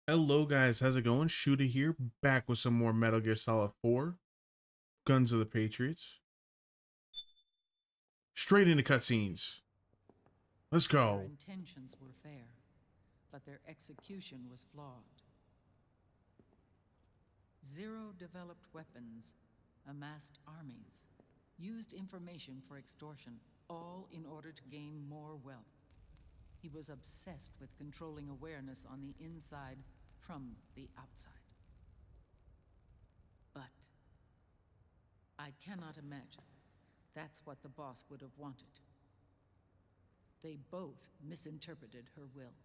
Hello guys, how's it going? Shooter here, back with some more Metal Gear Solid 4, Guns of the Patriots. Straight into cutscenes. Let's Their go. intentions were fair, but their execution was flawed. Zero developed weapons, amassed armies, used information for extortion, all in order to gain more wealth. He was obsessed with controlling awareness on the inside from the outside. But I cannot imagine that's what the boss would have wanted. They both misinterpreted her will.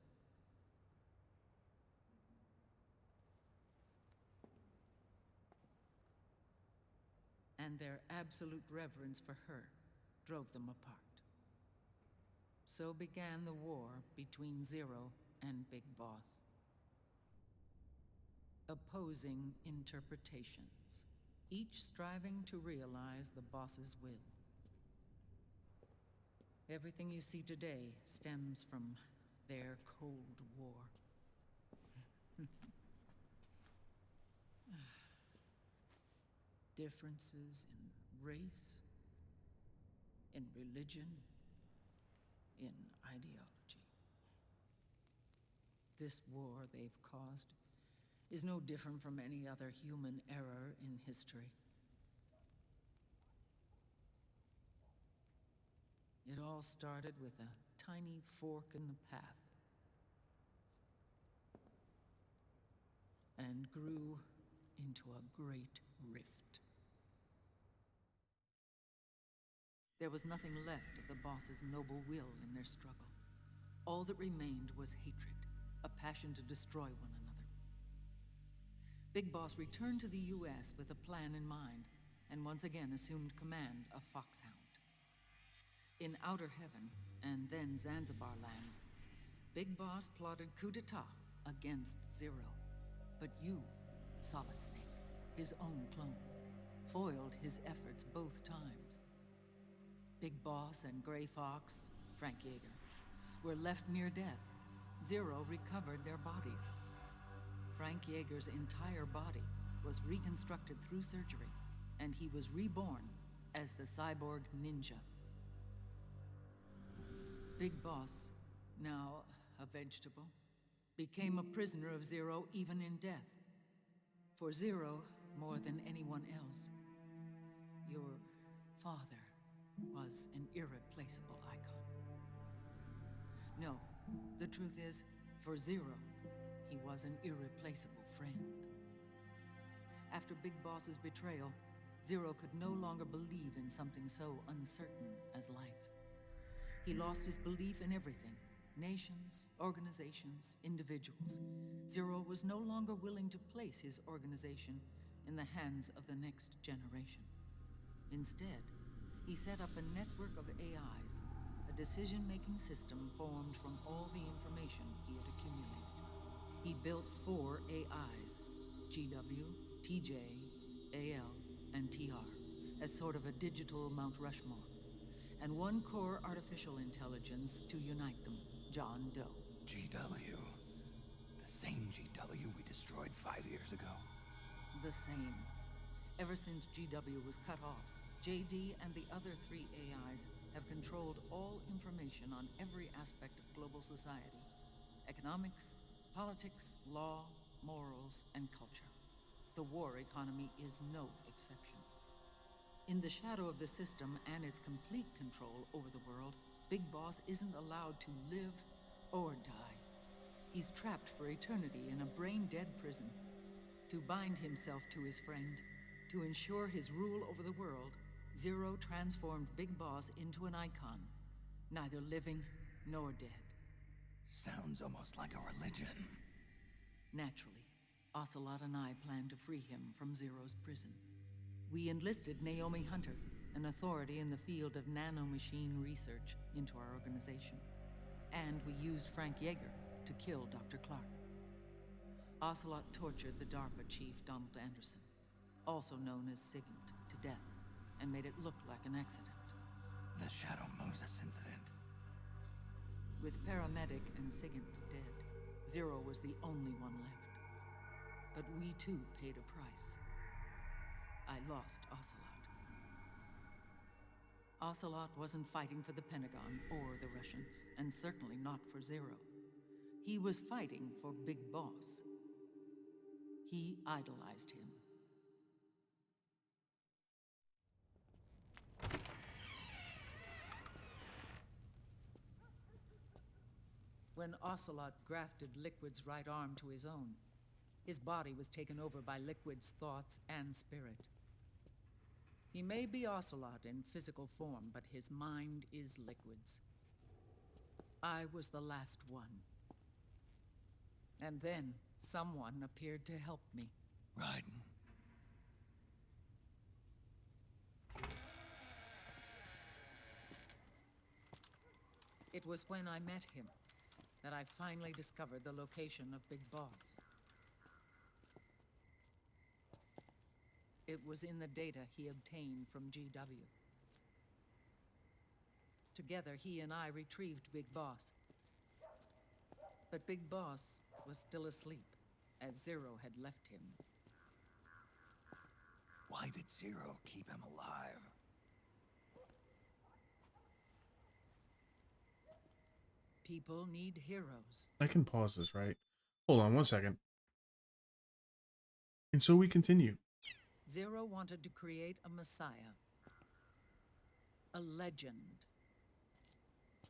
And their absolute reverence for her drove them apart. So began the war between Zero and Big Boss. Opposing interpretations, each striving to realize the boss's will. Everything you see today stems from their Cold War. Differences in race, in religion, in ideology. This war they've caused is no different from any other human error in history. It all started with a tiny fork in the path and grew into a great rift. There was nothing left of the boss's noble will in their struggle. All that remained was hatred, a passion to destroy one another. Big Boss returned to the US with a plan in mind, and once again assumed command of Foxhound. In Outer Heaven, and then Zanzibar Land, Big Boss plotted coup d'etat against Zero. But you, Solid Snake, his own clone, foiled his efforts both times. Big Boss and Gray Fox, Frank Yeager, were left near death. Zero recovered their bodies. Frank Yeager's entire body was reconstructed through surgery, and he was reborn as the cyborg ninja. Big Boss, now a vegetable, became a prisoner of Zero even in death. For Zero, more than anyone else, your father was an irreplaceable icon. No, the truth is, for Zero, he was an irreplaceable friend. After Big Boss's betrayal, Zero could no longer believe in something so uncertain as life. He lost his belief in everything. Nations, organizations, individuals. Zero was no longer willing to place his organization in the hands of the next generation. Instead, he set up a network of AIs, a decision-making system formed from all the information he had accumulated. He built 4 AIs, GW, TJ, AL, and TR, as sort of a digital Mount Rushmore, and 1 core artificial intelligence to unite them, John Doe. GW. The same GW we destroyed 5 years ago. The same. Ever since GW was cut off, JD and the other 3 AIs have controlled all information on every aspect of global society. Economics, politics, law, morals, and culture. The war economy is no exception. In the shadow of the system and its complete control over the world, Big Boss isn't allowed to live or die. He's trapped for eternity in a brain-dead prison. To bind himself to his friend, to ensure his rule over the world, Zero transformed Big Boss into an icon, neither living nor dead. Sounds almost like a religion. Naturally, Ocelot and I plan to free him from Zero's prison. We enlisted Naomi Hunter, an authority in the field of nanomachine research, into our organization. And we used Frank Yeager to kill Dr. Clark. Ocelot tortured the DARPA chief, Donald Anderson, also known as Sigint, to death, and made it look like an accident. The Shadow Moses incident. With Paramedic and Sigint dead, Zero was the only one left. But we too paid a price. I lost Ocelot. Ocelot wasn't fighting for the Pentagon or the Russians, and certainly not for Zero. He was fighting for Big Boss. He idolized him. When Ocelot grafted Liquid's right arm to his own, his body was taken over by Liquid's thoughts and spirit. He may be Ocelot in physical form, but his mind is Liquid's. I was the last one. And then someone appeared to help me. Raiden. It was when I met him that I finally discovered the location of Big Boss. It was in the data he obtained from GW. Together, he and I retrieved Big Boss. But Big Boss was still asleep, as Zero had left him. Why did Zero keep him alive? People need heroes. I can pause this, right? Hold on 1 second. And so we continue. Zero wanted to create a messiah. A legend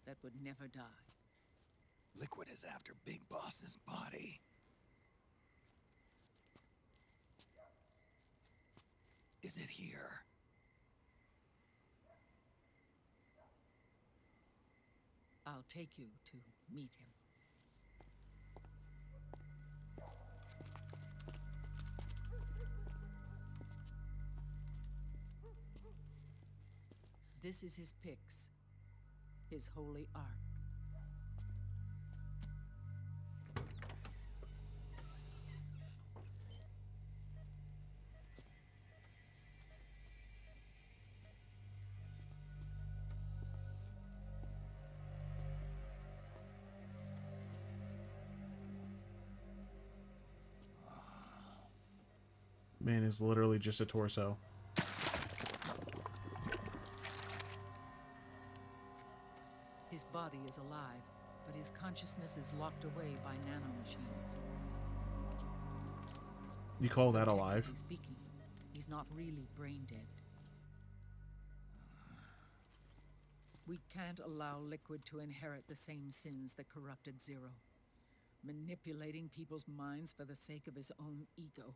that would never die. Liquid is after Big Boss's body. Is it here? I'll take you to meet him. This is his pyx, his holy ark. Man is literally just a torso. His body is alive, but his consciousness is locked away by nanomachines. You call So that alive? technically speaking, he's not really brain dead. We can't allow Liquid to inherit the same sins that corrupted Zero. Manipulating people's minds for the sake of his own ego.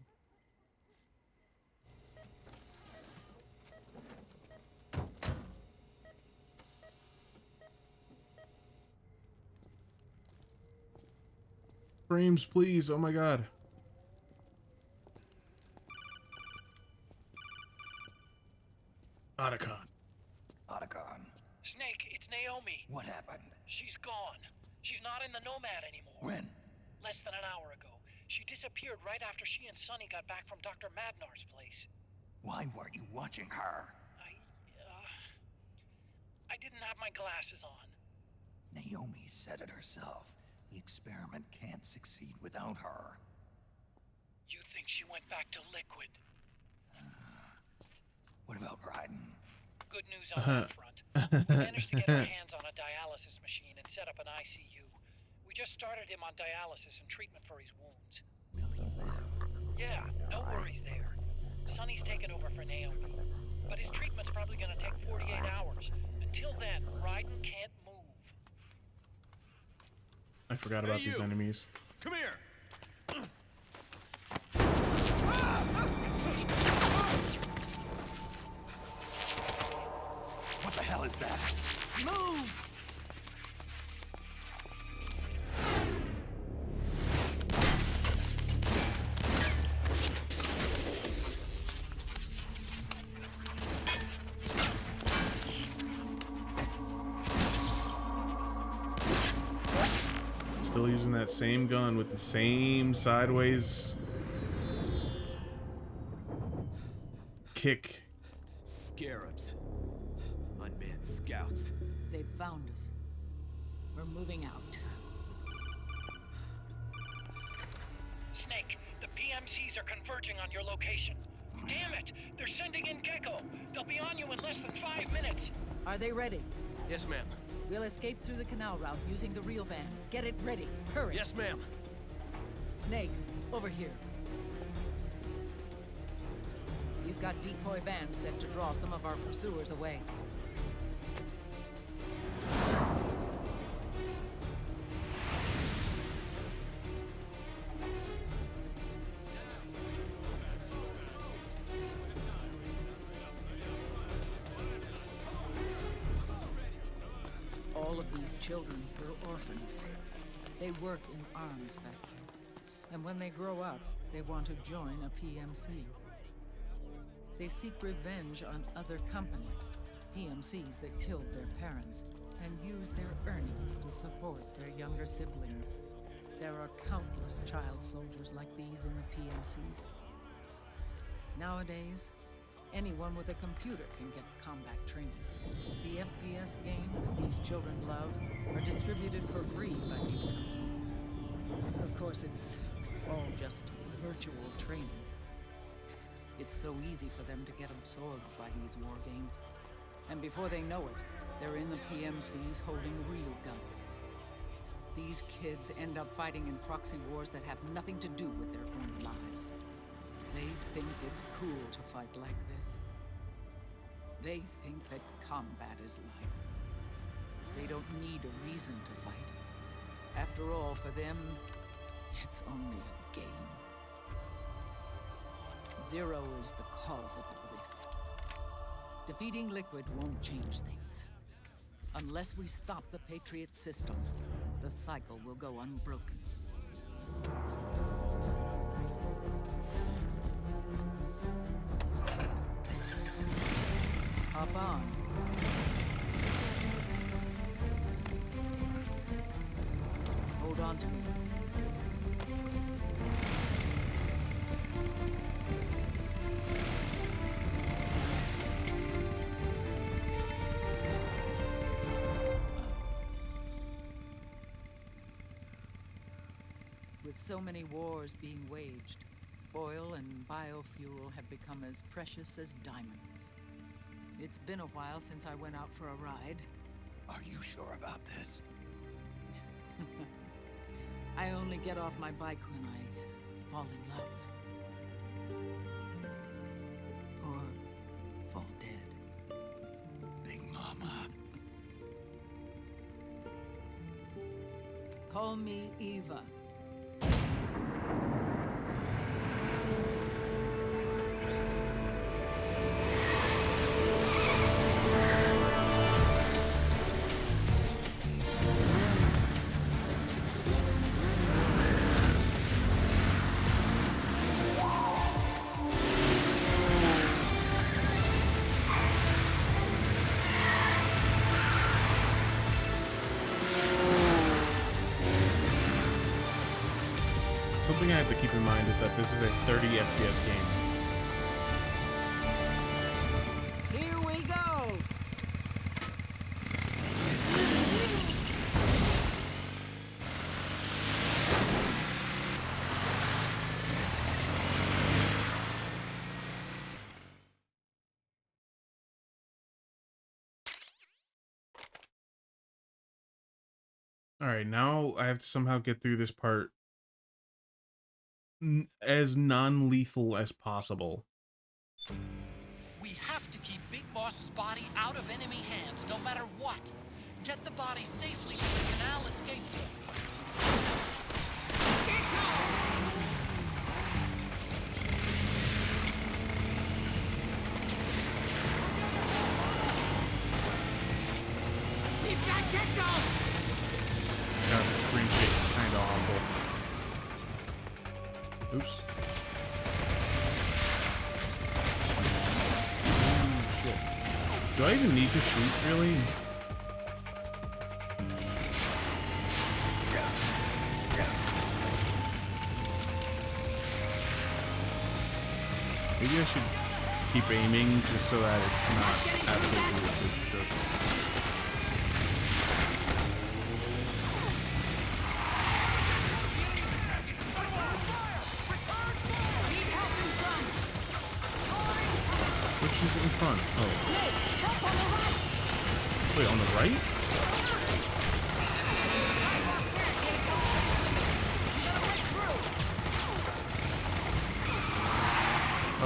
Frames, please. Oh my god. Otacon. Otacon. Snake, it's Naomi. What happened? She's gone. She's not in the Nomad anymore. When? Less than an hour ago. She disappeared right after she and Sonny got back from Dr. Madnar's place. Why weren't you watching her? I didn't have my glasses on. Naomi said it herself. The experiment can't succeed without her. You think she went back to Liquid? What about Raiden? Good news on that front. We managed to get our hands on a dialysis machine and set up an ICU. We just started him on dialysis and treatment for his wounds. Will he live? Yeah, no worries there. Sonny's taken over for Naomi. But his treatment's probably gonna take 48 hours. Until then, Raiden can't move. I forgot about these enemies. Come here! What the hell is that? Move! Still using that same gun with the same sideways kick. Scarabs. Unmanned scouts. They've found us. We're moving out. Snake, The PMCs are converging on your location. Damn it! They're sending in Gecko. They'll be on you in less than 5 minutes. Are they ready? Yes, ma'am. We'll escape through the canal route using the real van. Get it ready. Hurry. Yes, ma'am. Snake, over here. We've got decoy vans set to draw some of our pursuers away. All of these children were orphans. They work in arms factories. And when they grow up, they want to join a PMC. They seek revenge on other companies, PMCs that killed their parents, and use their earnings to support their younger siblings. There are countless child soldiers like these in the PMCs. Nowadays, anyone with a computer can get combat training. The FPS games that these children love are distributed for free by these companies. Of course, it's all just virtual training. It's so easy for them to get absorbed by these war games. And before they know it, they're in the PMCs holding real guns. These kids end up fighting in proxy wars that have nothing to do with their own lives. They think it's cool to fight like this. They think that combat is life. They don't need a reason to fight. After all, for them, it's only a game. Zero is the cause of all this. Defeating Liquid won't change things. Unless we stop the Patriot system, the cycle will go unbroken. Hop on. Hold on to me. With so many wars being waged, oil and biofuel have become as precious as diamonds. It's been a while since I went out for a ride. Are you sure about this? I only get off my bike when I fall in love. Or fall dead. Big Mama. Call me Eva. Something I have to keep in mind is that this is a 30 FPS game. Here we go! Alright, now I have to somehow get through this part as non-lethal as possible. We have to keep Big Boss's body out of enemy hands, no matter what. Get the body safely to the canal escape point. We've got Gecko! God, the screen shake's kinda awful. Oops. Ooh, shit. Do I even need to shoot, really? Maybe I should keep aiming just so that it's not absolutely just. she's in front. Oh. Help on the right! Wait, on the right?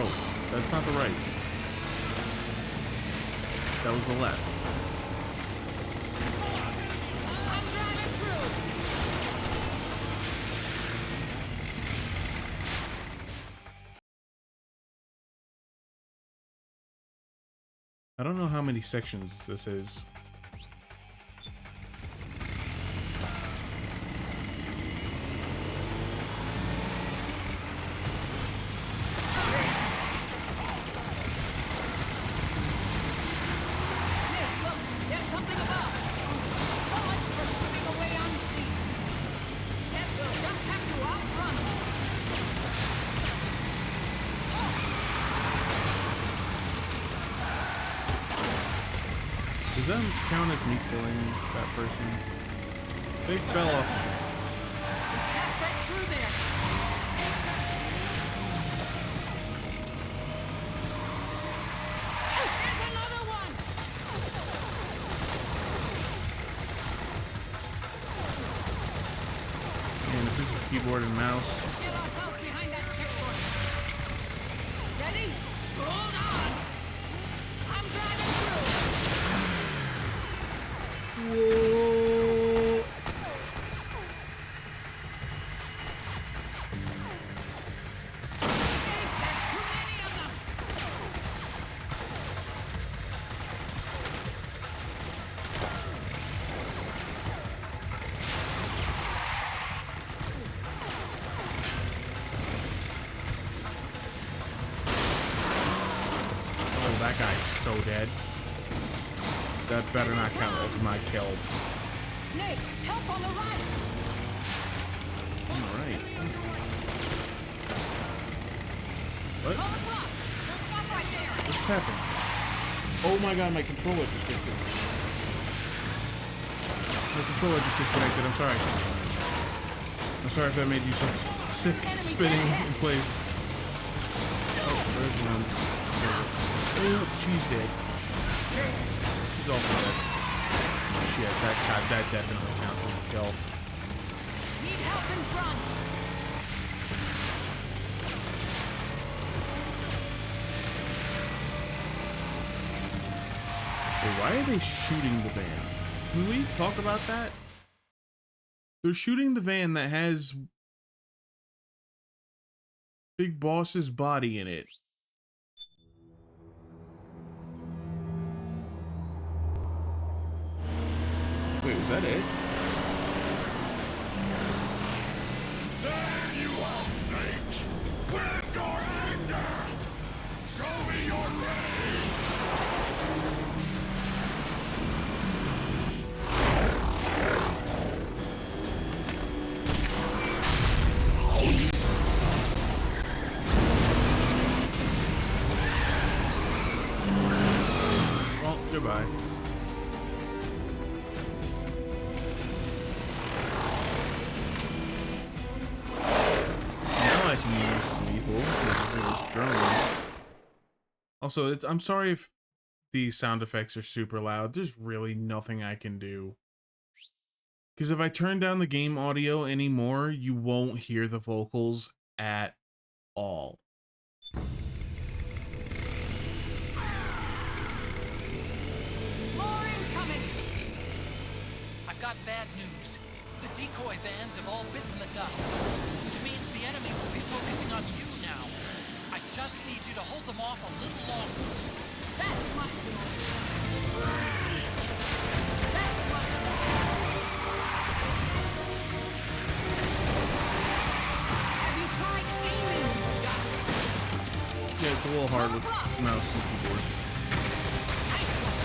Oh, that's not the right. That was the left. I'm driving through! I don't know how many sections this is. Smith, look! There's something above! So much for swimming away unseen. Guess we'll just have to outrun them. Does that count as me killing that person? They fell off. Pass right through there! There's another one! And if this is keyboard and mouse. Get ourselves behind that checkpoint. Ready? Hold on! I'm driving through! Whoa. Too many of them! Oh, that guy's so dead. That better not count as my kill. Snake, help on the right! Alright. What? Call the clock! We'll stop right there! What's happened? Oh my god, my controller just disconnected. My controller just disconnected, I'm sorry. I'm sorry if that made you so sick spinning in place. Oh, there's one. Oh, she's dead. She's also dead. Shit, that definitely counts as a kill. Need help in front! Wait, why are they shooting the van? Can we talk about that? They're shooting the van that has Big Boss's body in it. Wait, was that it? There you are, Snake! Where's your anger? Show me your rage! Well, goodbye. Now I can use some lethal because there's drones. Also, I'm sorry if these sound effects are super loud. There's really nothing I can do. Because if I turn down the game audio anymore, you won't hear the vocals at all. More incoming! I've got bad news. The decoy vans have all bitten the dust, which means the enemy will be focusing on you now. I just need you to hold them off a little longer. That's my That's my Have you tried aiming, Doc? Yeah, it's a little hard with mouse and keyboard. Nice one!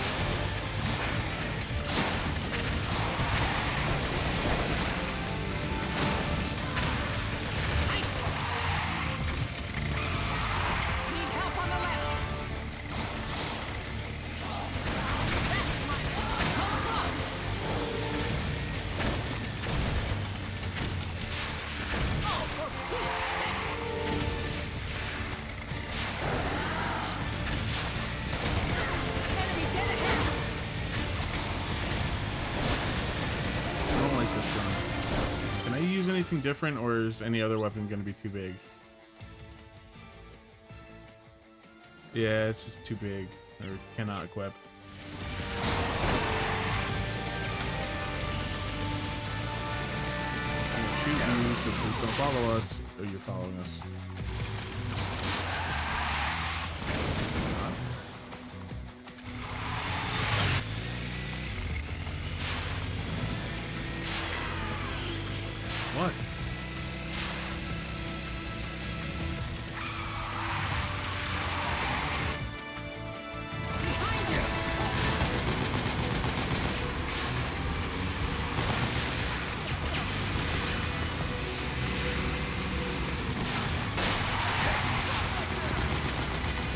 Nice one! Need help on the left! That's my Hold on! Oh, for Pete's sake! something different, or is any other weapon going to be too big? Yeah, it's just too big. Or cannot equip. Shoot you, so please don't follow us. Oh, you're following us. What?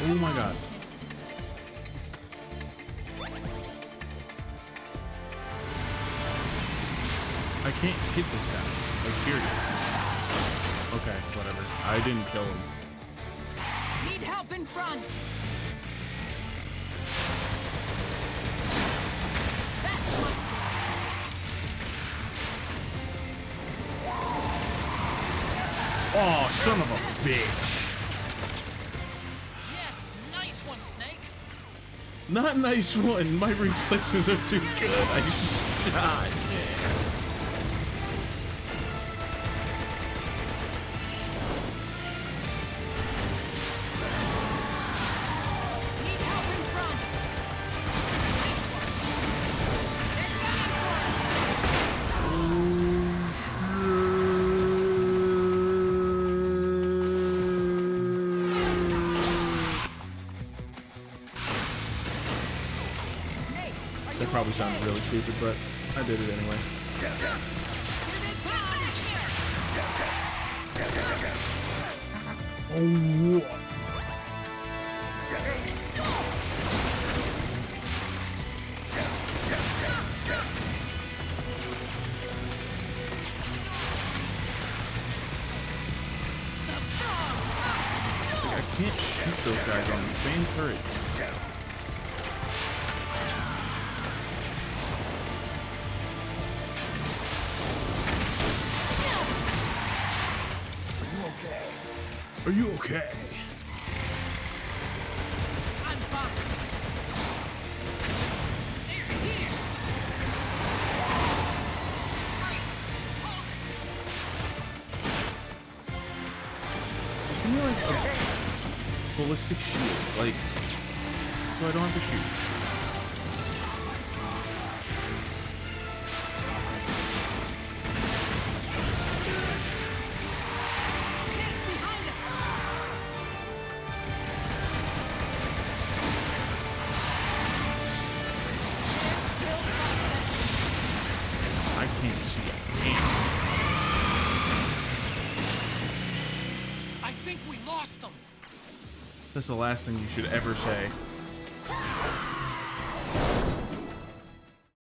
Oh my god. I can't hit this guy. Like, period. Okay, whatever. I didn't kill him. Need help in front. Oh, son of a bitch. Yes, nice one, Snake. Not nice one. My reflexes are too good. I shot. Need help in front. Snake, are you That probably okay? sounded really stupid, but I did it anyway. Here they come. Oh. I can't shoot those guys on the same turret. Are you okay? I'm fine. They're here. Give me like a ballistic shield, like, so I don't have to shoot. I can't see a damn. I think we lost them. That's the last thing you should ever say.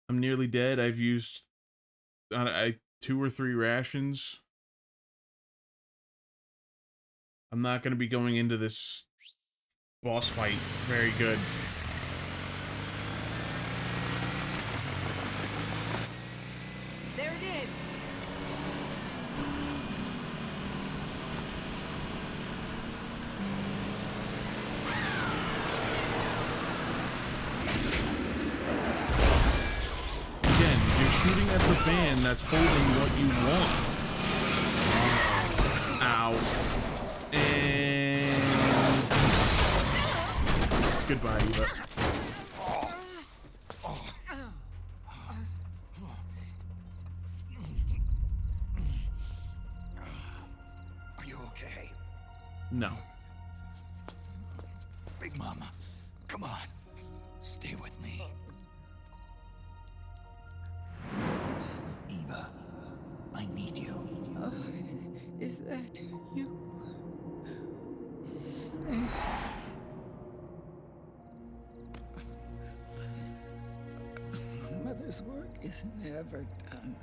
I'm nearly dead. I've used 2 or 3 rations. I'm not going to be going into this boss fight very good. There it is. Again, you're shooting at the van that's holding what you want. Ow. And goodbye, Eva. Are you okay? No. Big Mama, come on. Stay with me. Eva, I need you. Is that you? Snake. Mother's work is never done.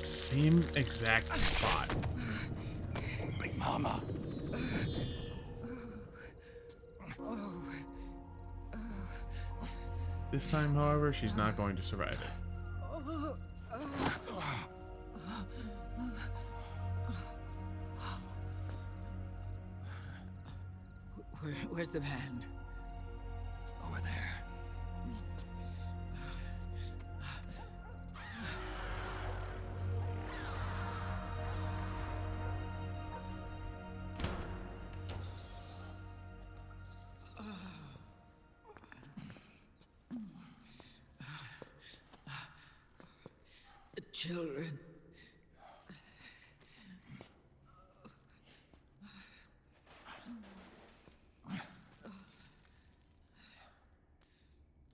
Same exact spot. Big Mama. This time, however, she's not going to survive it. Where's the van? Over there. The children.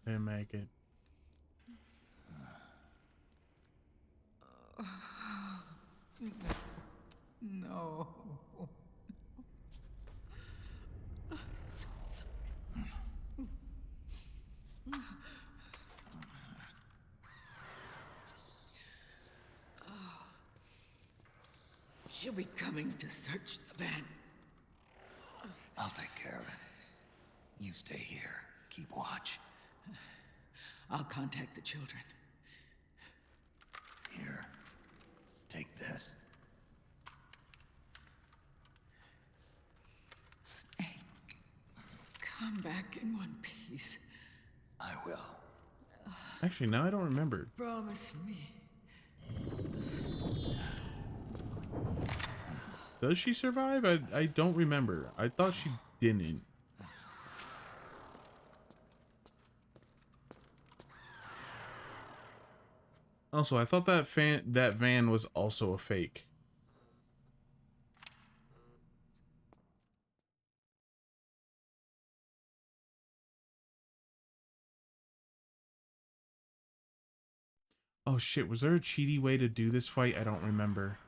Didn't make it. No. I'm so sorry. She'll be coming to search the van. I'll take care of it. You stay here. Keep watch. I'll contact the children. Here. Take this. Snake, come back in one piece. I will. Actually, now I don't remember. Promise me. Does she survive? I don't remember. I thought she didn't. Also, I thought that van was also a fake. Oh shit, was there a cheaty way to do this fight? I don't remember.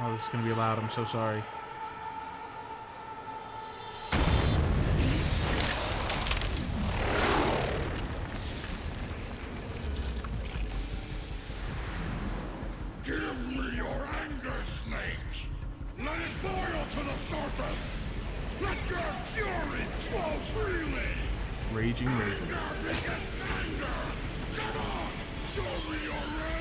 Oh, this is gonna be loud. I'm so sorry. Give me your anger, Snake! Let it boil to the surface! Let your fury flow freely! Raging Raven. Anger begets anger! Come on! Show me your rage!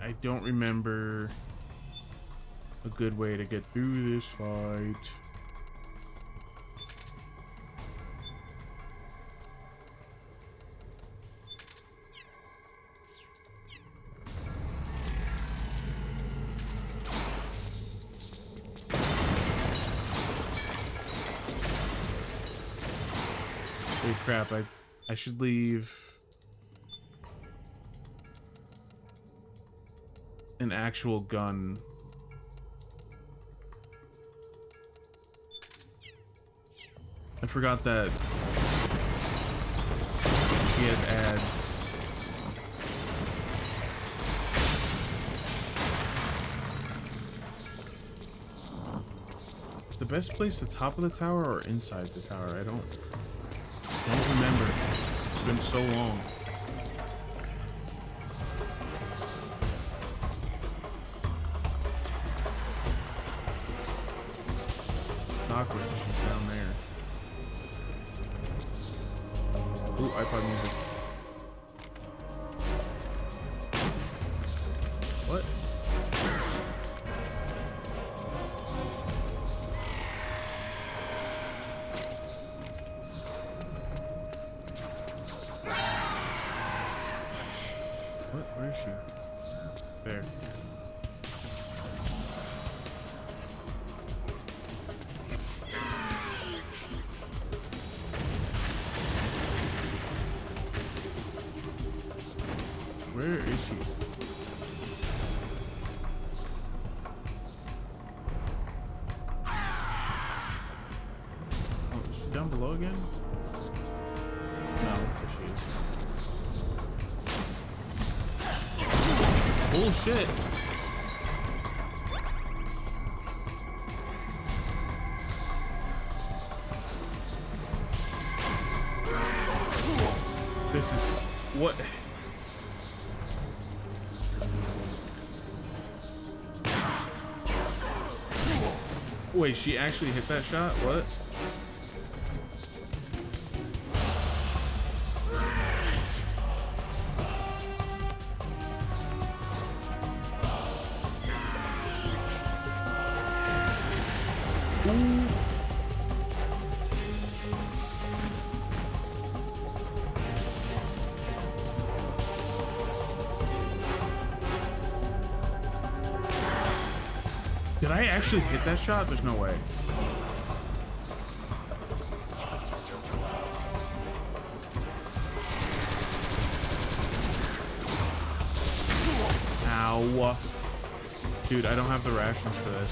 I don't remember a good way to get through this fight. Holy crap, I should leave an actual gun. I forgot that he has ads. Is the best place the top of the tower or inside the tower? I don't remember. It's been so long. Ooh, iPod music. What? What? Where is she? There. Where is she? Oh, is she down below again? No, there she is. Bullshit! This is what? Wait, she actually hit that shot? What? Ooh. Did I actually hit that shot? There's no way. Ow. Dude, I don't have the rations for this.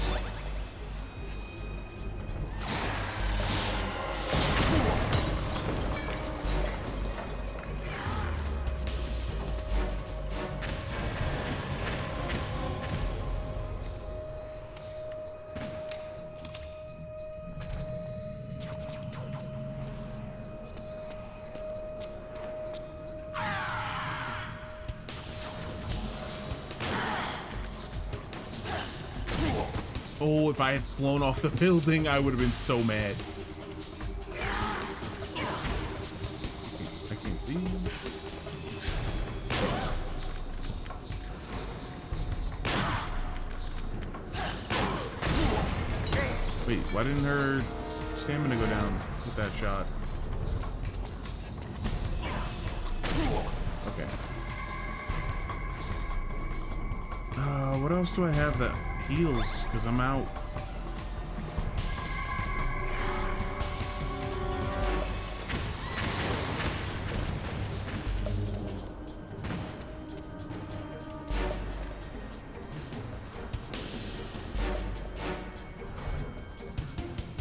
Oh, if I had flown off the building, I would have been so mad. I can't see. Wait, why didn't her stamina go down with that shot? Okay. What else do I have that heals? Because I'm out.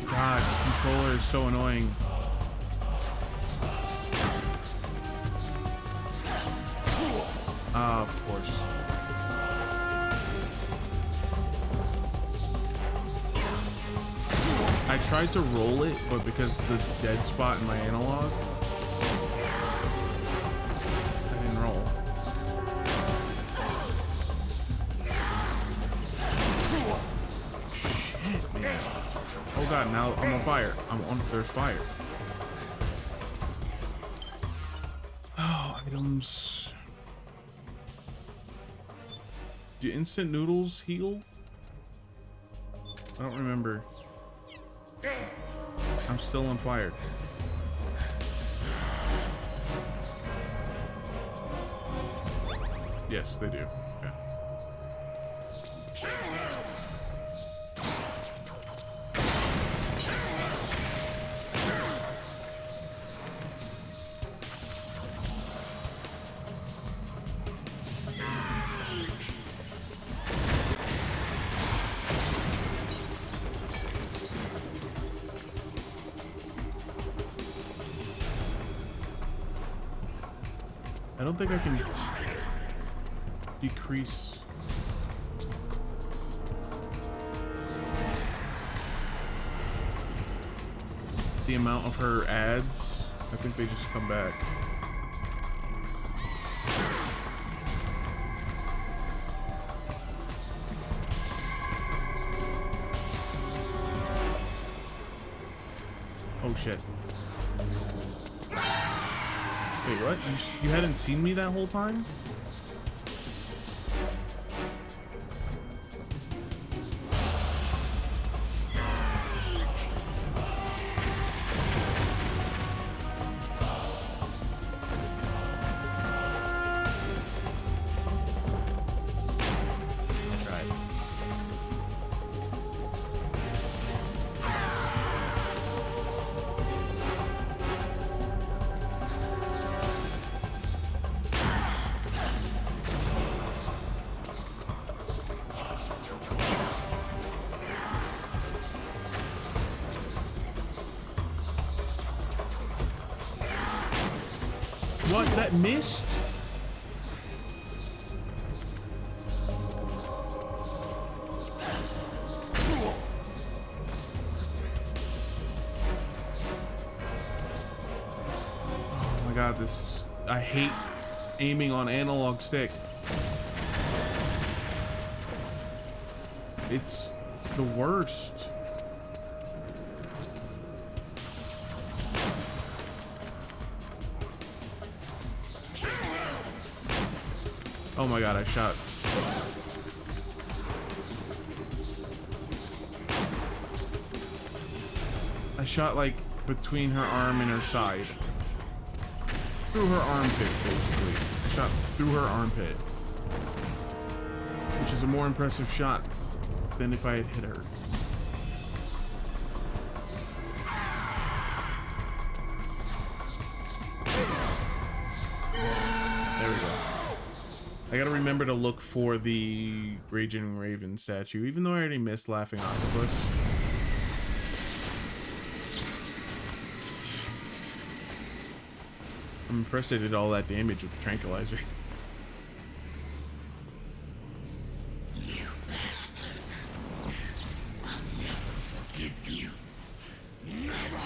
God, the controller is so annoying. Of course. I tried to roll it, but because the dead spot in my analog, I didn't roll. Shit, man. Oh god, now I'm on fire. There's fire. Oh, items. Do instant noodles heal? I don't remember. I'm still on fire. Yes, they do. Okay. I don't think I can decrease. The amount of her ads. I think they just come back. Oh shit. Wait, what? You hadn't seen me that whole time? What? That missed? Oh my god, this is... I hate aiming on analog stick. It's the worst. Oh my god, I shot. I shot like between her arm and her side. Through her armpit, basically. Shot through her armpit. Which is a more impressive shot than if I had hit her. There we go. I gotta remember to look for the Raging Raven statue, even though I already missed Laughing Octopus. I'm impressed I did all that damage with the tranquilizer. You bastards. I'll never forgive you. Never.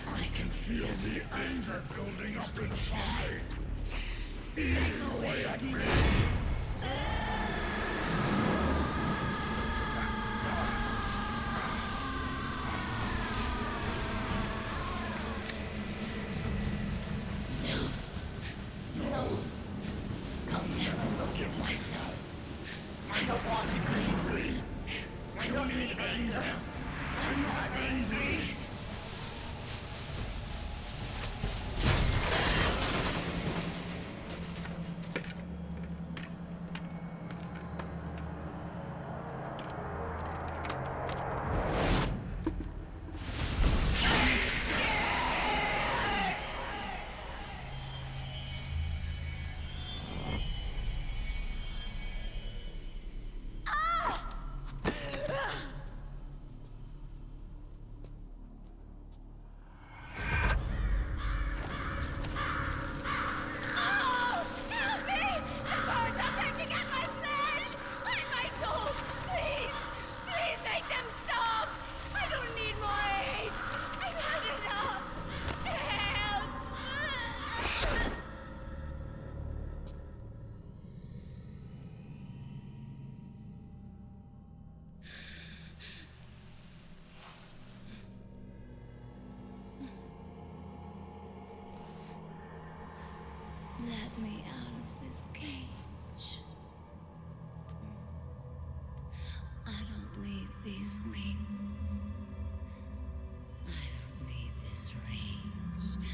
I can feel the anger building up inside. Eating away at me. Let me out of this cage. I don't need these wings. I don't need this range.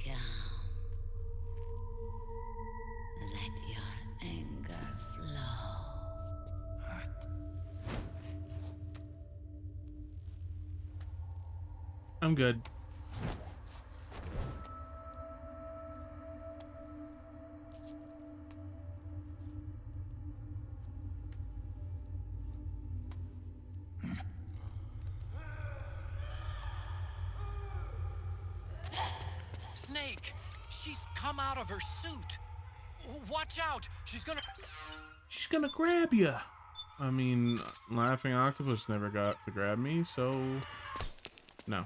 Calm. Let your anger flow. I'm good. Snake! She's come out of her suit! Watch out! She's gonna grab you. I mean, Laughing Octopus never got to grab me, so no.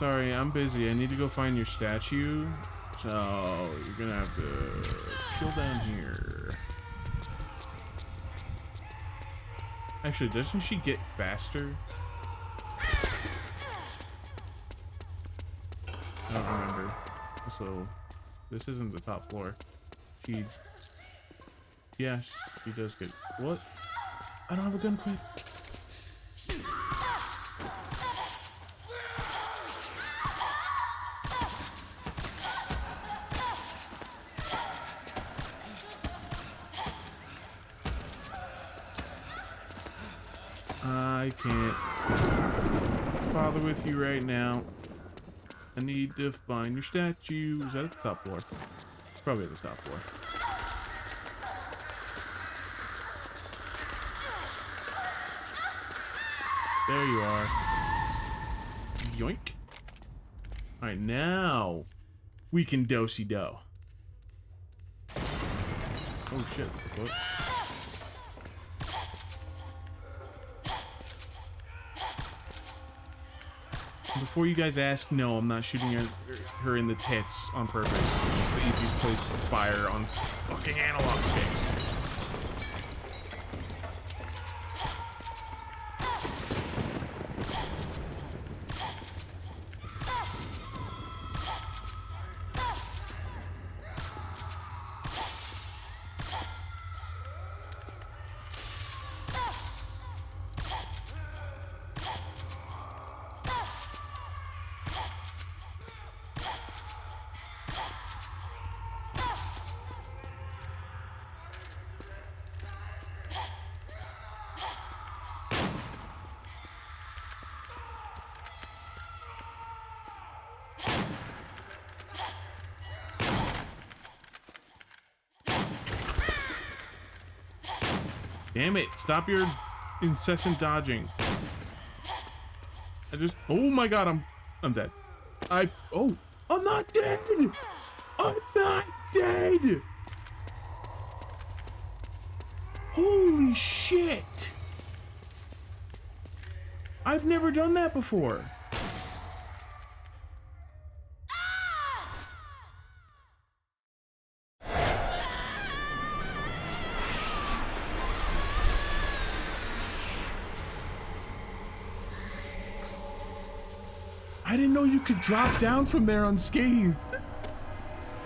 Sorry, I'm busy. I need to go find your statue. So you're gonna have to chill down here. Actually, doesn't she get faster? I don't remember. Also, this isn't the top floor. She... Yeah, she does get... What? I don't have a gun, quick. I can't bother with you right now. I need to find your statue. Is that at the top floor? Probably at the top floor. There you are. Yoink. Alright, now we can do-si-do. Oh shit. What? Before you guys ask, no, I'm not shooting her in the tits on purpose. It's just the easiest place to fire on fucking analog sticks. Damn it, stop your incessant dodging. Oh my god, I'm dead. I'm not dead! I'm not dead! Holy shit! I've never done that before. I didn't know you could drop down from there unscathed.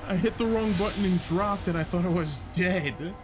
I hit the wrong button and dropped and I thought I was dead.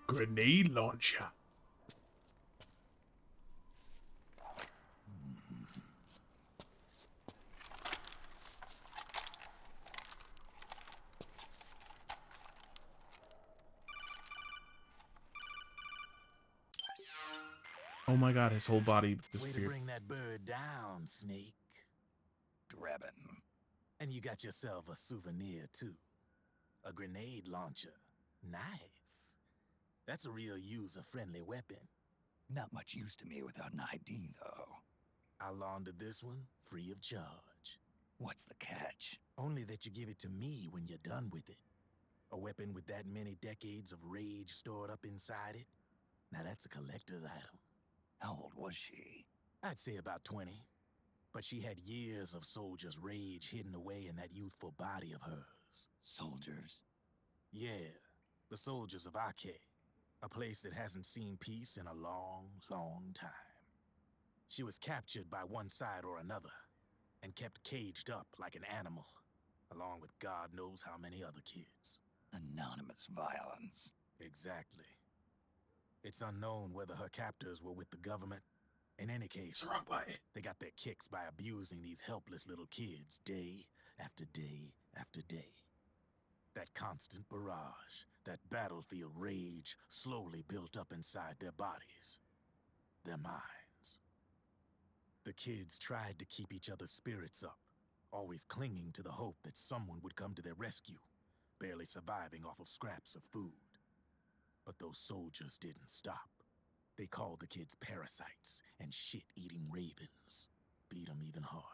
Grenade launcher. Oh my god, his whole body disappeared. Way to bring that bird down, Snake. Drebin. And you got yourself a souvenir, too. A grenade launcher. Nice. That's a real user-friendly weapon. Not much use to me without an ID, though. I'll launder this one free of charge. What's the catch? Only that you give it to me when you're done with it. A weapon with that many decades of rage stored up inside it? Now that's a collector's item. How old was she? I'd say about 20. But she had years of soldiers' rage hidden away in that youthful body of hers. Soldiers? Yeah, the soldiers of Ake. A place that hasn't seen peace in a long, long time. She was captured by one side or another, and kept caged up like an animal, along with God knows how many other kids. Anonymous violence. Exactly. It's unknown whether her captors were with the government. In any case, they got their kicks by abusing these helpless little kids day after day after day. That constant barrage, that battlefield rage slowly built up inside their bodies, their minds. The kids tried to keep each other's spirits up, always clinging to the hope that someone would come to their rescue, barely surviving off of scraps of food. But those soldiers didn't stop. They called the kids parasites and shit-eating ravens, beat them even harder.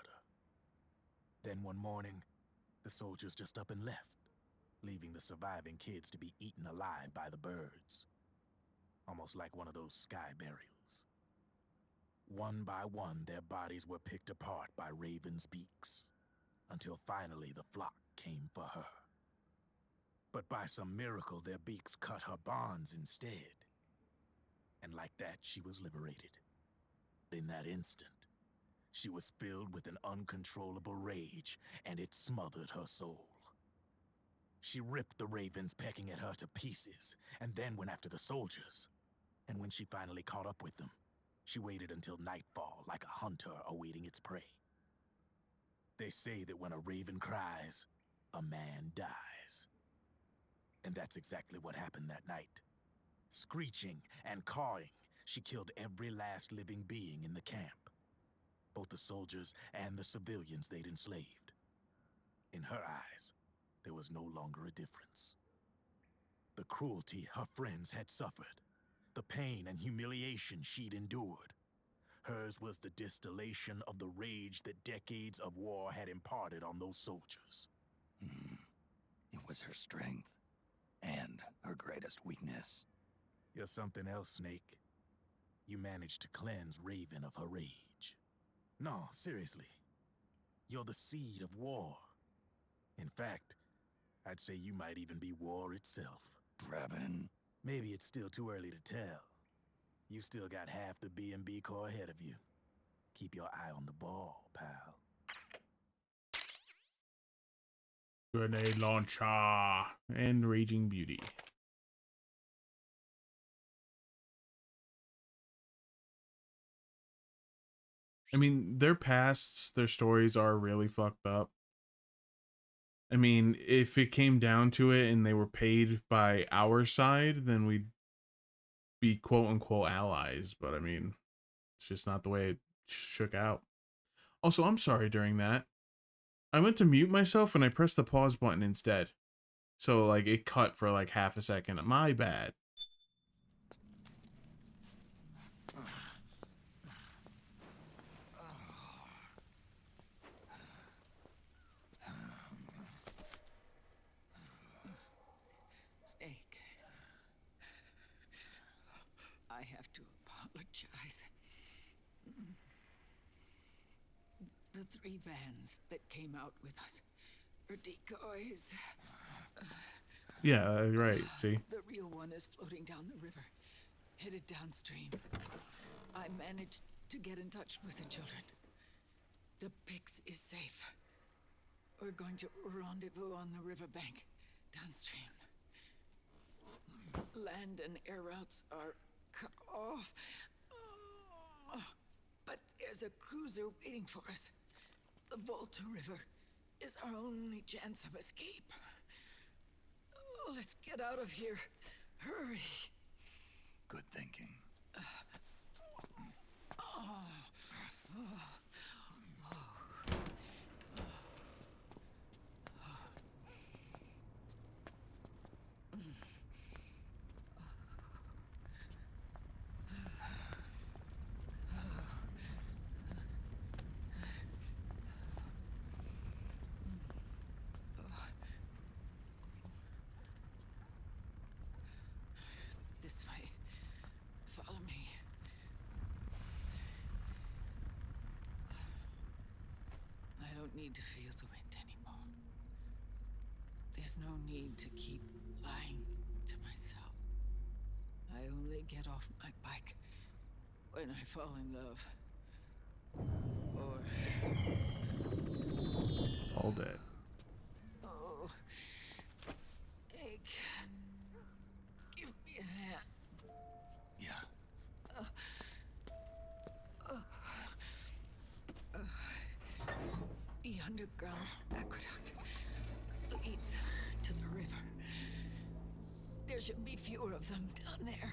Then one morning, the soldiers just up and left, leaving the surviving kids to be eaten alive by the birds. Almost like one of those sky burials. One by one, their bodies were picked apart by ravens' beaks, until finally the flock came for her. But by some miracle, their beaks cut her bonds instead. And like that, she was liberated. In that instant, she was filled with an uncontrollable rage, and it smothered her soul. She ripped the ravens pecking at her to pieces, and then went after the soldiers. And when she finally caught up with them, she waited until nightfall like a hunter awaiting its prey. They say that when a raven cries, a man dies. And that's exactly what happened that night. Screeching and cawing, she killed every last living being in the camp. Both the soldiers and the civilians they'd enslaved. In her eyes, there was no longer a difference. The cruelty her friends had suffered, the pain and humiliation she'd endured. Hers was the distillation of the rage that decades of war had imparted on those soldiers. It was her strength and her greatest weakness. You're something else, Snake. You managed to cleanse Raven of her rage. No, seriously. You're the seed of war. In fact, I'd say you might even be war itself. Draven. Maybe it's still too early to tell. You've still got half the B&B Corps ahead of you. Keep your eye on the ball, pal. Grenade launcher and Raging Beauty. I mean, their pasts, their stories are really fucked up. I mean, if it came down to it and they were paid by our side, then we'd be quote-unquote allies. But I mean, it's just not the way it shook out. Also, I'm sorry during that. I went to mute myself and I pressed the pause button instead. So, like, it cut for like half a second. My bad. Snake. I have to apologize. The 3 vans that came out with us are decoys. Yeah, right, see? The real one is floating down the river, headed downstream. I managed to get in touch with the children. The Pix is safe. We're going to rendezvous on the riverbank, downstream. Land and air routes are cut off. But there's a cruiser waiting for us. The Volta River is our only chance of escape. Let's get out of here. Hurry. Good thinking. This way. Follow me. I don't need to feel the wind anymore. There's no need to keep lying to myself. I only get off my bike when I fall in love. Or... All dead. Oh, Snake. Give me a hand. Yeah. The underground aqueduct leads to the river. There should be fewer of them down there.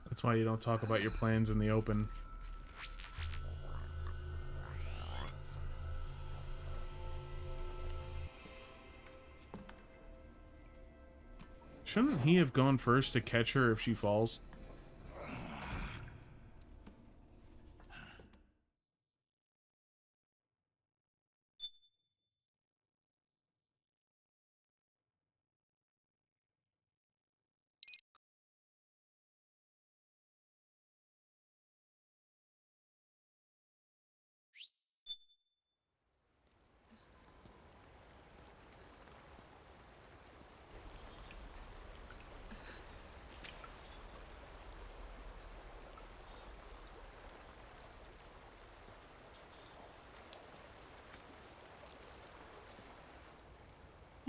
That's why you don't talk about your plans in the open. Shouldn't he have gone first to catch her if she falls?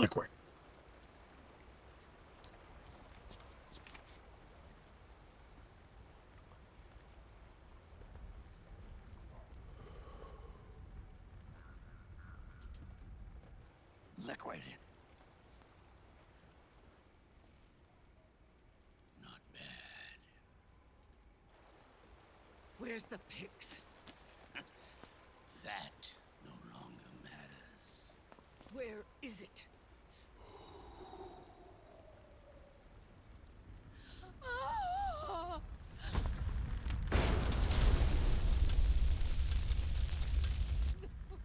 Liquid. Liquid. Not bad. Where's the pigs? That no longer matters. Where is it? Ah!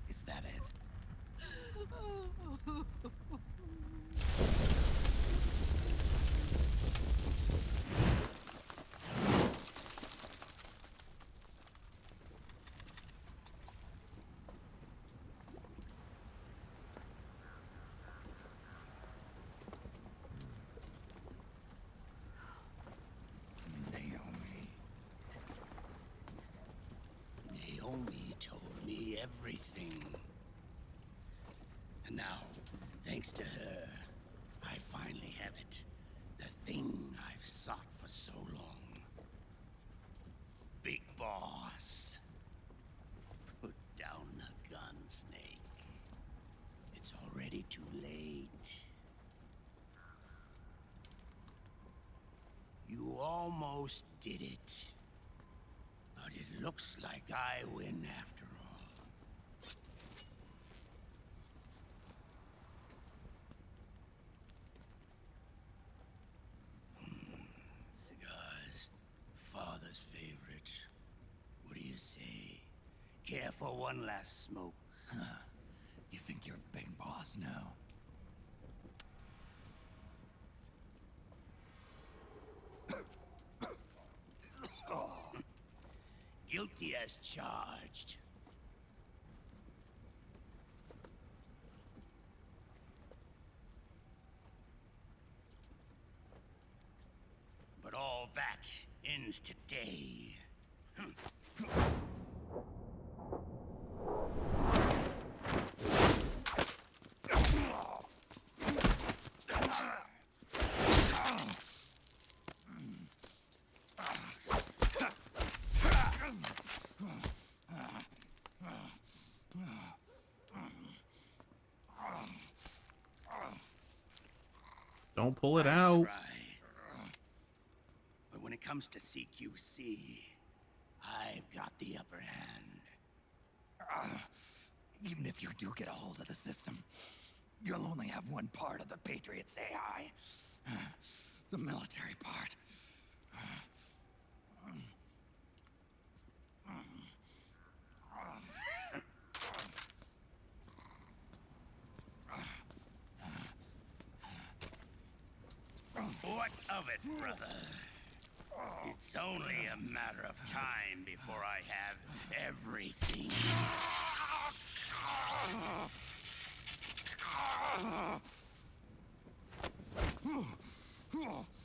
Is that it? Naomi told me everything. And now, thanks to her, I finally have it. The thing I've sought for so long. Big Boss. Put down the gun, Snake. It's already too late. You almost did it. But it looks like I win after all. Cigars, father's favorite. What do you say? Care for one last smoke? Huh. You think you're Big Boss now? Guilty as charged. But all that ends today. Don't pull it out. Try. But when it comes to CQC, I've got the upper hand. Even if you do get a hold of the system, you'll only have one part of the Patriots AI. The military part. What of it, brother? It's only a matter of time before I have everything.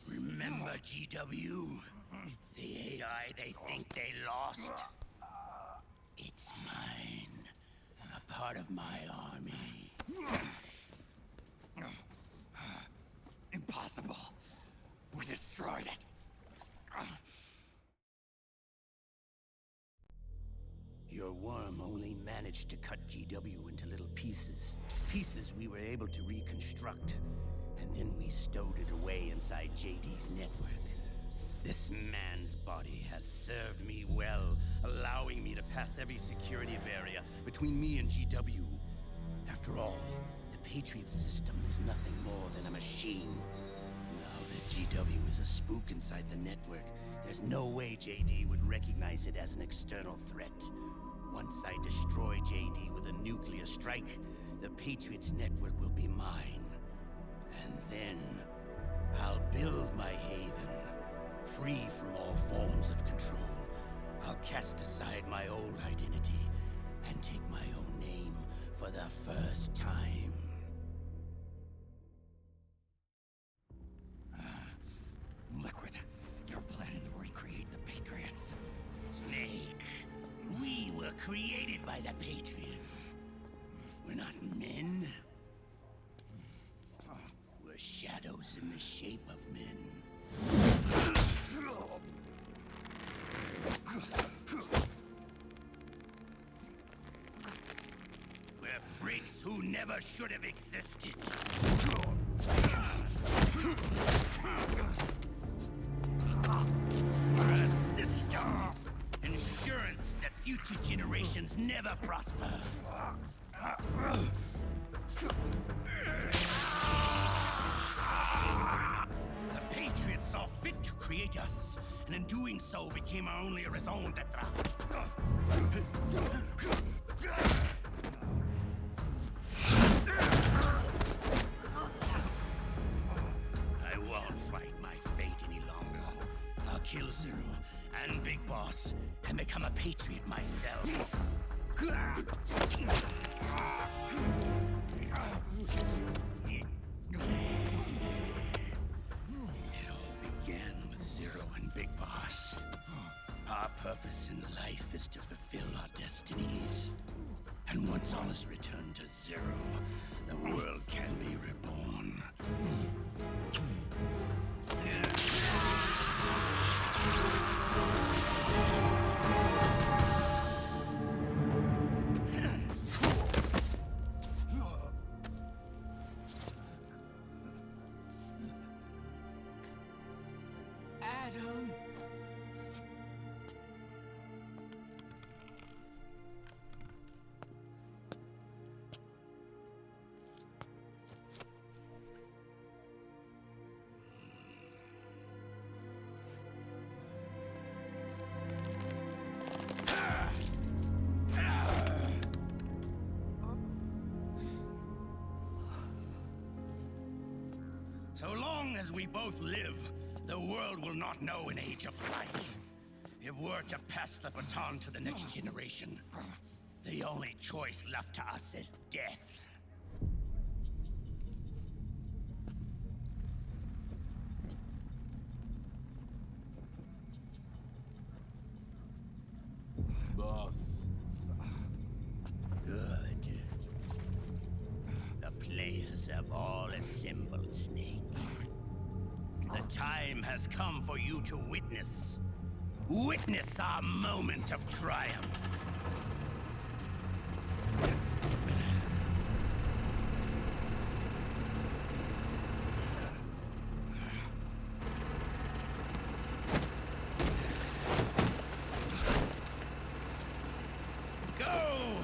Remember GW? The AI they think they lost? It's mine. A part part of my army. Impossible. We destroyed it. Your worm only managed to cut GW into little pieces. Pieces we were able to reconstruct. And then we stowed it away inside JD's network. This man's body has served me well, allowing me to pass every security barrier between me and GW. After all, the Patriot system is nothing more than a machine. Now that GW is a spook inside the network, there's no way JD would recognize it as an external threat. Once I destroy JD with a nuclear strike, the Patriots network will be mine. And then, I'll build my haven, free from all forms of control. I'll cast aside my old identity and take my own name for the first time. Liquid, you're planning to recreate the Patriots. Snake, we were created by the Patriots. We're not men. We're shadows in the shape of men. We're freaks who never should have existed. We're a system. Insurance that future generations never prosper. The Patriots saw fit to create us, and in doing so became our only raison d'etre. I won't fight my fate any longer. I'll kill Zero and Big Boss and become a Patriot myself. It all began with Zero and Big Boss. Our purpose in life is to fulfill our destinies. And once all is returned to Zero, the world can be reborn. Adam. So long as we both live, the world will not know an age of light. If we're to pass the baton to the next generation, the only choice left to us is death. Boss. Good. The players have all assembled, Snake. The time has come for you to witness. Witness our moment of triumph. Go!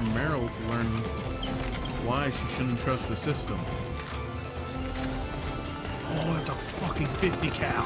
from Meryl to learn why she shouldn't trust the system. Oh, that's a fucking 50 cal.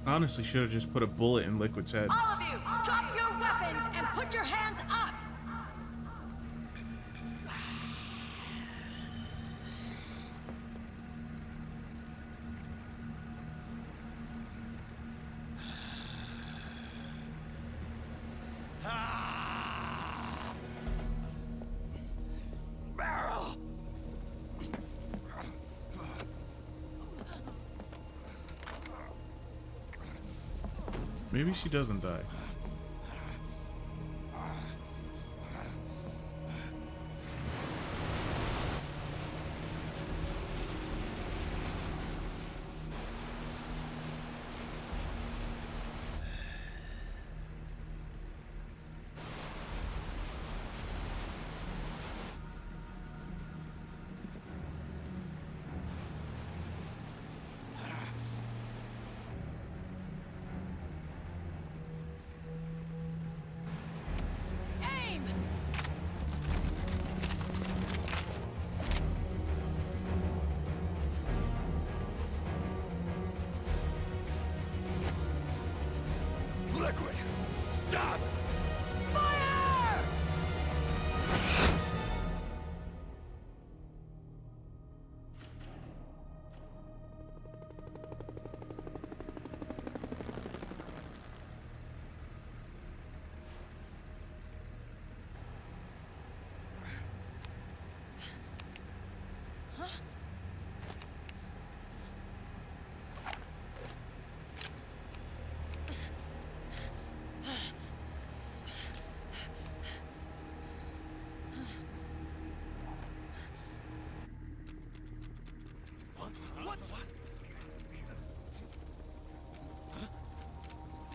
Honestly, should have just put a bullet in Liquid's head. All of you, drop your weapons and put your hands up! Meryl! Maybe she doesn't die. Liquid! Stop! Fire!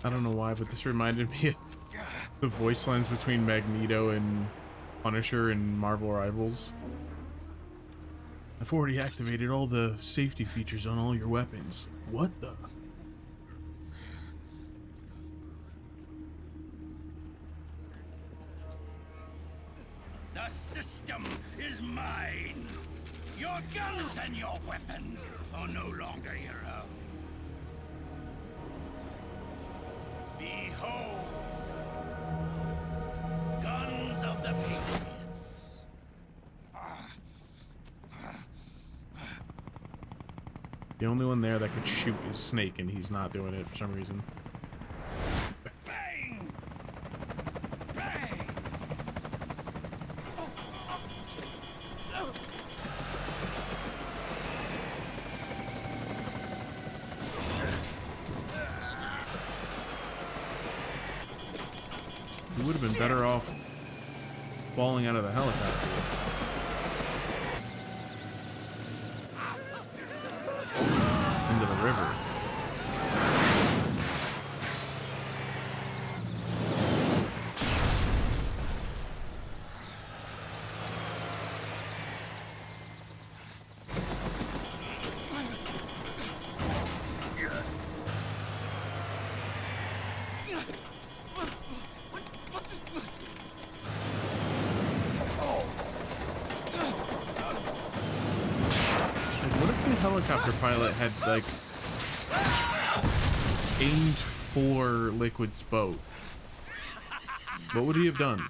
I don't know why, but this reminded me of the voice lines between Magneto and Punisher in Marvel Rivals. I've already activated all the safety features on all your weapons. What the? The system is mine. Your guns and your weapons are no longer your own. Behold, guns of the Patriots. The only one there that could shoot is Snake, and he's not doing it for some reason. Bang! Bang! He would have been better off falling out of the helicopter. Into the river. Helicopter pilot had like aimed for Liquid's boat. What would he have done?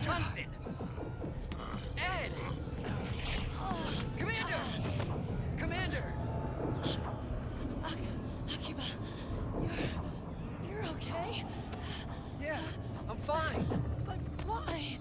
Jonathan! Ed! Commander! Commander! Akiba, you're okay? Yeah, I'm fine. But why?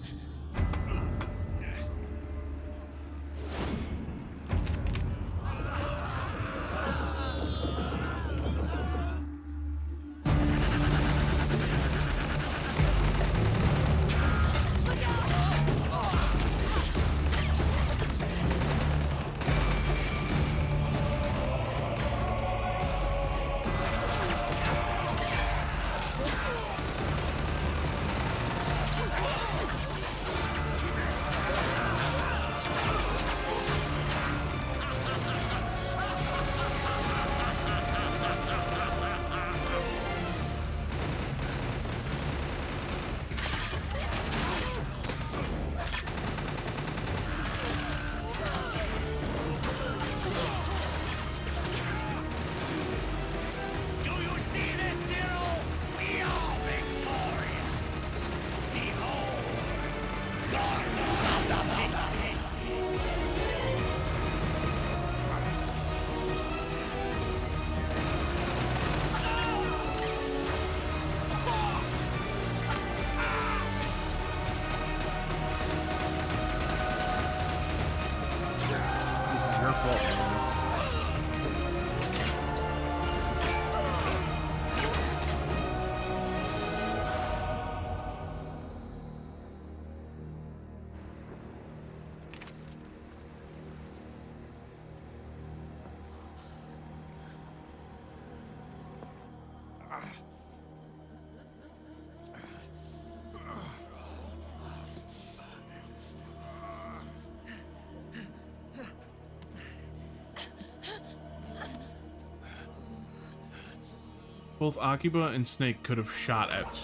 Both Akiba and Snake could have shot at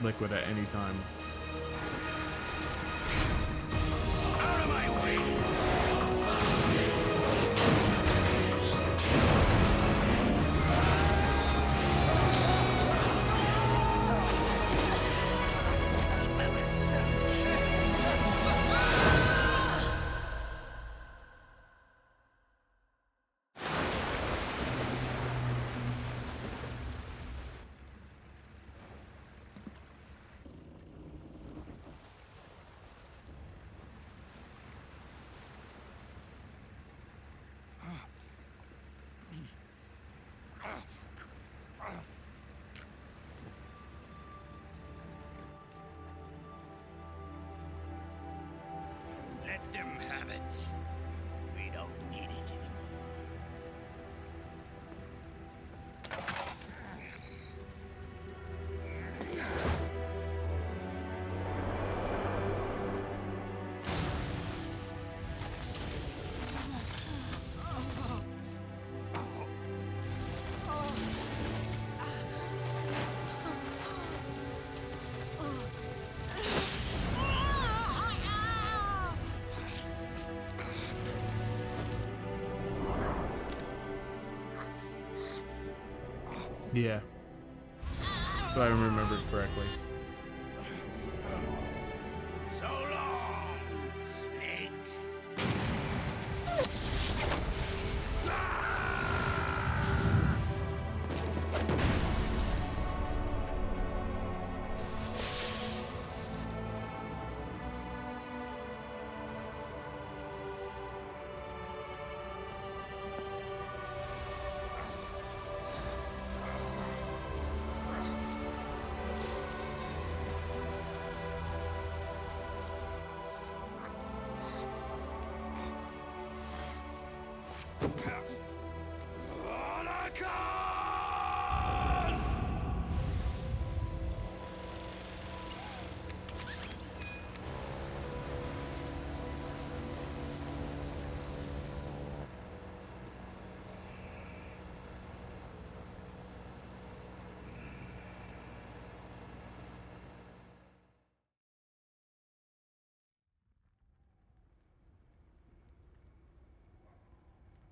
Liquid at any time. Let them have it. We don't need it anymore. Yeah. If I remembered correctly. So long, Snake.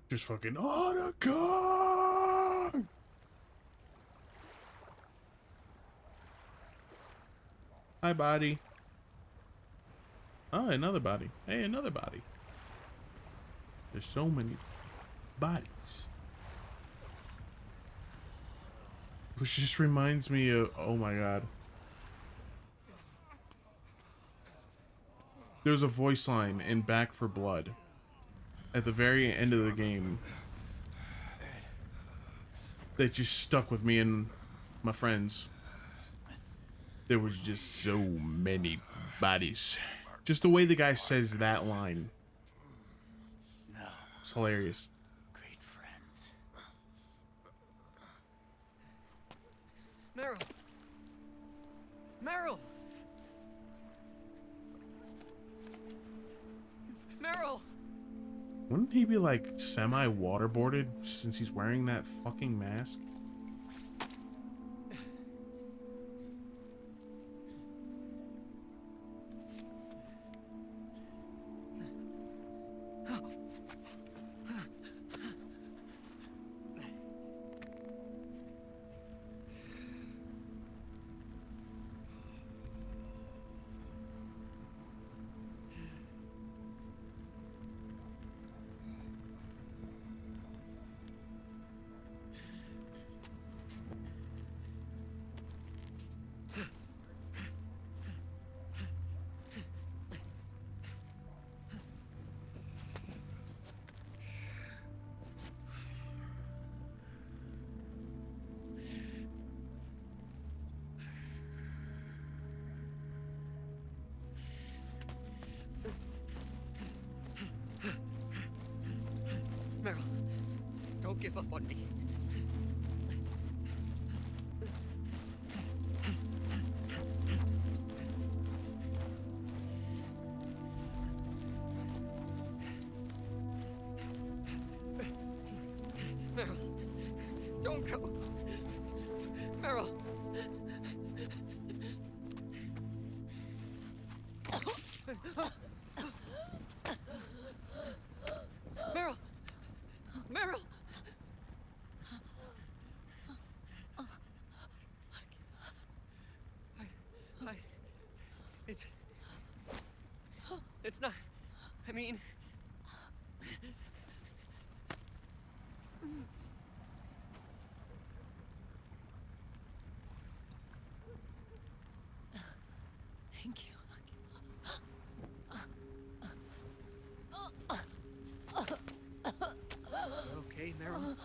Just fucking Otacon! Hi, body. Oh, another body. Hey, another body. There's so many bodies. Which just reminds me of, oh my god. There's a voice line in Back for Blood at the very end of the game that just stuck with me and my friends. There was just so many bodies. Just the way the guy says that line. No. It's hilarious. Great friends. Meryl! Meryl! Meryl! Wouldn't he be like semi-waterboarded since he's wearing that fucking mask? Meryl, don't give up on me. Meryl, don't go. Meryl. Meryl. Meryl. It's not, I mean... Thank you. Okay, Meryl?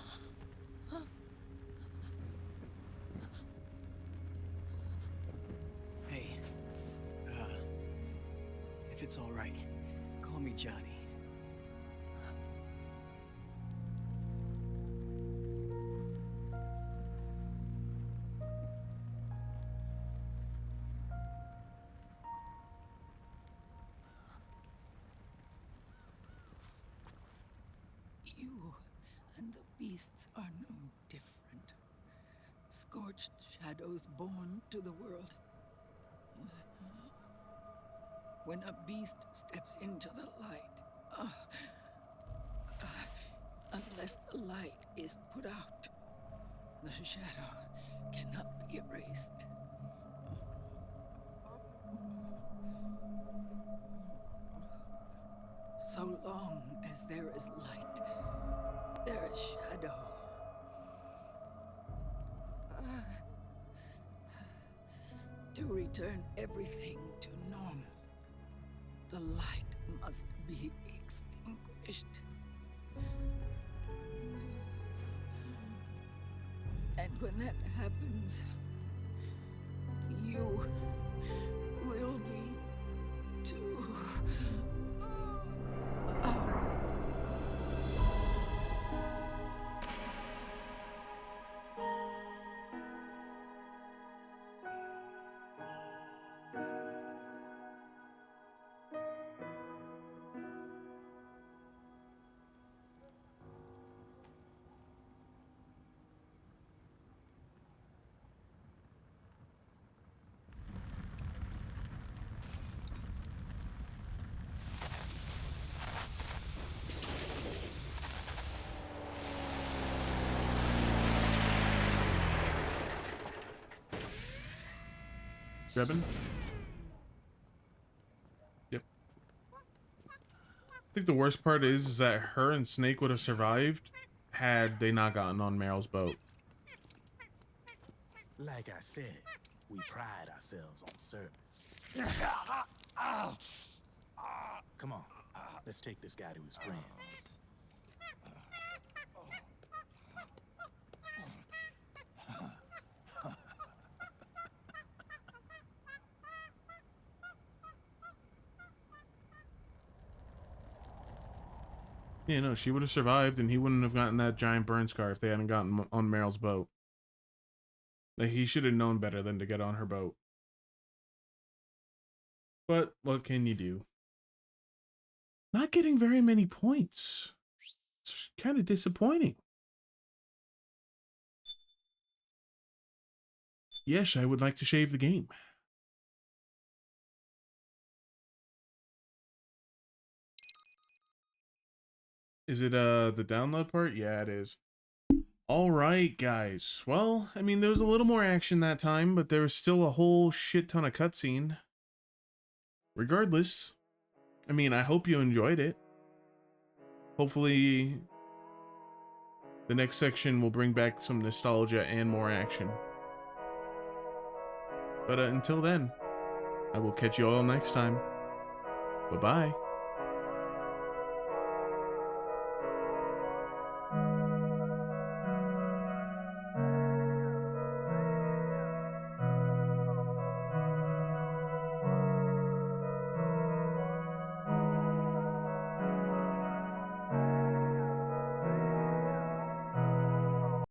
Hey, if it's all right, call me Johnny. You and the beasts are no different. Scorched shadows born to the world. When a beast steps into the light, unless the light is put out, the shadow cannot be erased. So long as there is light, there is shadow. To return everything to normal, the light must be extinguished. And when that happens, you will be too. Drebin? Yep. I think the worst part is that her and Snake would have survived had they not gotten on Meryl's boat. Like I said, we pride ourselves on service. Come on, let's take this guy to his friends. Yeah, no, she would have survived, and he wouldn't have gotten that giant burn scar if they hadn't gotten on Meryl's boat. Like, he should have known better than to get on her boat. But what can you do? Not getting very many points. It's kind of disappointing. Yes, I would like to save the game. Is it the download part? Yeah, it is. All right, guys. Well, I mean, there was a little more action that time, but there was still a whole shit ton of cutscene. Regardless, I mean, I hope you enjoyed it. Hopefully, the next section will bring back some nostalgia and more action. But until then, I will catch you all next time. Bye-bye.